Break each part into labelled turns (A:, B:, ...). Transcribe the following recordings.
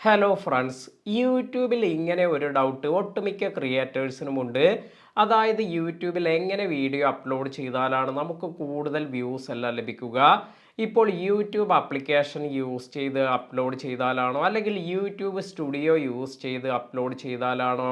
A: Hello friends, യൂട്യൂബിൽ ഇങ്ങനെ ഒരു ഡൗട്ട് ഒട്ടുമിക്ക ക്രിയേറ്റേഴ്സിനുമുണ്ട്. അതായത് യൂട്യൂബിൽ എങ്ങനെ വീഡിയോ അപ്ലോഡ് ചെയ്താലാണ് നമുക്ക് കൂടുതൽ വ്യൂസ് എല്ലാം ലഭിക്കുക. ഇപ്പോൾ യൂട്യൂബ് ആപ്ലിക്കേഷൻ യൂസ് ചെയ്ത് അപ്ലോഡ് ചെയ്താലാണോ, അല്ലെങ്കിൽ യൂട്യൂബ് സ്റ്റുഡിയോ യൂസ് ചെയ്ത് അപ്ലോഡ് ചെയ്താലാണോ,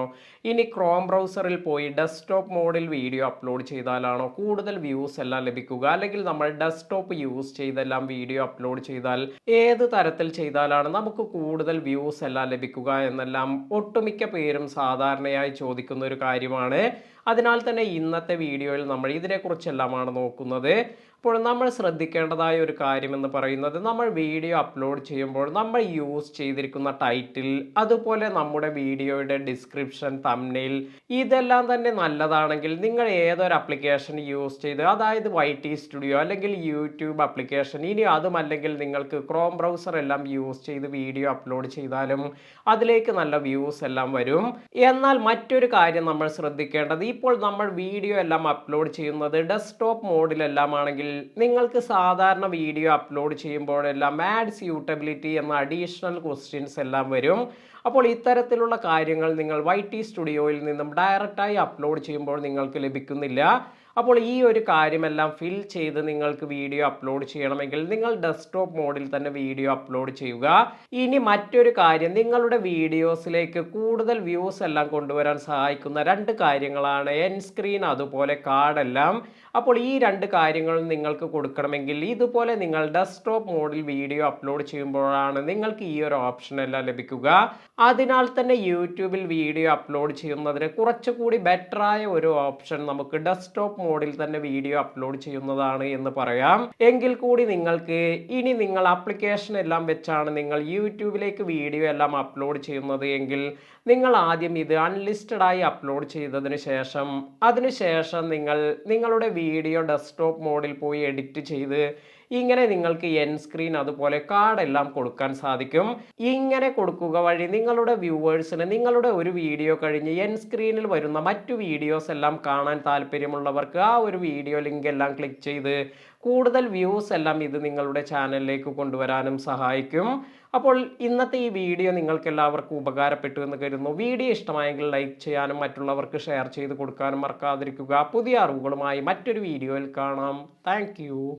A: ഇനി ക്രോം ബ്രൗസറിൽ പോയി ഡെസ്ക്ടോപ്പ് മോഡിൽ വീഡിയോ അപ്ലോഡ് ചെയ്താലാണോ കൂടുതൽ വ്യൂസ് എല്ലാം ലഭിക്കുക, അല്ലെങ്കിൽ നമ്മൾ ഡെസ്ക്ടോപ്പ് യൂസ് ചെയ്തെല്ലാം വീഡിയോ അപ്ലോഡ് ചെയ്താൽ ഏത് തരത്തിൽ ചെയ്താലാണ് നമുക്ക് കൂടുതൽ വ്യൂസ് എല്ലാം ലഭിക്കുക എന്നെല്ലാം ഒട്ടുമിക്ക പേരും സാധാരണയായി ചോദിക്കുന്ന ഒരു കാര്യമാണ്. അതിനാൽ തന്നെ ഇന്നത്തെ വീഡിയോയിൽ നമ്മൾ ഇതിനെക്കുറിച്ചെല്ലാമാണ് നോക്കുന്നത്. അപ്പോൾ നമ്മൾ ശ്രദ്ധിക്കേണ്ടതായ ഒരു കാര്യമെന്ന് പറയുന്നത്, നമ്മൾ വീഡിയോ അപ്ലോഡ് ചെയ്യുമ്പോൾ നമ്മൾ യൂസ് ചെയ്തിരിക്കുന്ന ടൈറ്റിൽ, അതുപോലെ നമ്മുടെ വീഡിയോയുടെ ഡിസ്ക്രിപ്ഷൻ, തംബ്നെയിൽ ഇതെല്ലാം തന്നെ നല്ലതാണെങ്കിൽ നിങ്ങൾ ഏതൊരു ആപ്ലിക്കേഷൻ യൂസ് ചെയ്ത്, അതായത് YT സ്റ്റുഡിയോ അല്ലെങ്കിൽ യൂട്യൂബ് ആപ്ലിക്കേഷൻ, ഇനി അതുമല്ലെങ്കിൽ നിങ്ങൾക്ക് ക്രോം ബ്രൗസർ എല്ലാം യൂസ് ചെയ്ത് വീഡിയോ അപ്ലോഡ് ചെയ്താലും അതിലേക്ക് നല്ല വ്യൂസ് എല്ലാം വരും. എന്നാൽ മറ്റൊരു കാര്യം നമ്മൾ ശ്രദ്ധിക്കേണ്ടത്, ഇപ്പോൾ നമ്മൾ വീഡിയോ എല്ലാം അപ്ലോഡ് ചെയ്യുന്നത് ഡെസ്ക്ടോപ്പ് മോഡിലെല്ലാം ആണെങ്കിൽ നിങ്ങൾക്ക് സാധാരണ വീഡിയോ അപ്ലോഡ് ചെയ്യുമ്പോഴെല്ലാം ആഡ് സ്യൂട്ടബിലിറ്റി എന്ന അഡീഷണൽ ക്വസ്റ്റ്യൻസ് എല്ലാം വരും. അപ്പോൾ ഇത്തരത്തിലുള്ള കാര്യങ്ങൾ നിങ്ങൾ YT സ്റ്റുഡിയോയിൽ നിന്നും ഡയറക്റ്റായി അപ്ലോഡ് ചെയ്യുമ്പോൾ നിങ്ങൾക്ക് ലഭിക്കുന്നില്ല. അപ്പോൾ ഈ ഒരു കാര്യമെല്ലാം ഫിൽ ചെയ്ത് നിങ്ങൾക്ക് വീഡിയോ അപ്ലോഡ് ചെയ്യണമെങ്കിൽ നിങ്ങൾ ഡെസ്ക്ടോപ്പ് മോഡിൽ തന്നെ വീഡിയോ അപ്ലോഡ് ചെയ്യുക. ഇനി മറ്റൊരു കാര്യം, നിങ്ങളുടെ വീഡിയോസിലേക്ക് കൂടുതൽ വ്യൂസ് എല്ലാം കൊണ്ടുവരാൻ സഹായിക്കുന്ന രണ്ട് കാര്യങ്ങളാണ് എൻ സ്ക്രീൻ, അതുപോലെ കാർഡെല്ലാം. അപ്പോൾ ഈ രണ്ട് കാര്യങ്ങളും നിങ്ങൾക്ക് കൊടുക്കണമെങ്കിൽ ഇതുപോലെ നിങ്ങൾ ഡെസ്ക്ടോപ്പ് മോഡിൽ വീഡിയോ അപ്ലോഡ് ചെയ്യുമ്പോഴാണ് നിങ്ങൾക്ക് ഈ ഒരു ഓപ്ഷൻ എല്ലാം ലഭിക്കുക. അതിനാൽ തന്നെ യൂട്യൂബിൽ വീഡിയോ അപ്ലോഡ് ചെയ്യുന്നതിന് കുറച്ചുകൂടി ബെറ്ററായ ഒരു ഓപ്ഷൻ നമുക്ക് ഡെസ്ക്ടോപ്പ് മോഡിൽ തന്നെ വീഡിയോ അപ്ലോഡ് ചെയ്യുന്നതാണ് എന്ന് പറയാം. എങ്കിൽ കൂടി നിങ്ങൾക്ക് ഇനി നിങ്ങൾ ആപ്ലിക്കേഷൻ എല്ലാം വെച്ചാണ് നിങ്ങൾ യൂട്യൂബിലേക്ക് വീഡിയോ എല്ലാം അപ്ലോഡ് ചെയ്യുന്നത് എങ്കിൽ നിങ്ങൾ ആദ്യം ഇത് അൺലിസ്റ്റഡ് ആയി അപ്ലോഡ് ചെയ്തതിന് ശേഷം അതിനുശേഷം നിങ്ങൾ നിങ്ങളുടെ വീഡിയോ ഡെസ്ക്ടോപ്പ് മോഡിൽ പോയി എഡിറ്റ് ചെയ്ത് ഇങ്ങനെ നിങ്ങൾക്ക് എൻ സ്ക്രീൻ, അതുപോലെ കാർഡ് എല്ലാം കൊടുക്കാൻ സാധിക്കും. ഇങ്ങനെ കൊടുക്കുക വഴി നിങ്ങളുടെ വ്യൂവേഴ്സിന് നിങ്ങളുടെ ഒരു വീഡിയോ കഴിഞ്ഞ് എൻ സ്ക്രീനിൽ വരുന്ന മറ്റു വീഡിയോസ് എല്ലാം കാണാൻ താല്പര്യമുള്ളവർക്ക് ആ ഒരു വീഡിയോ ലിങ്ക് എല്ലാം ക്ലിക്ക് ചെയ്ത് കൂടുതൽ വ്യൂസ് എല്ലാം ഇത് നിങ്ങളുടെ ചാനലിലേക്ക് കൊണ്ടുവരാനും സഹായിക്കും. അപ്പോൾ ഇന്നത്തെ ഈ വീഡിയോ നിങ്ങൾക്ക് എല്ലാവർക്കും ഉപകാരപ്പെട്ടു എന്ന് കരുതുന്നു. വീഡിയോ ഇഷ്ടമായെങ്കിൽ ലൈക്ക് ചെയ്യാനും മറ്റുള്ളവർക്ക് ഷെയർ ചെയ്ത് കൊടുക്കാനും മറക്കാതിരിക്കുക. പുതിയ അറിവുകളുമായി മറ്റൊരു വീഡിയോയിൽ കാണാം. താങ്ക്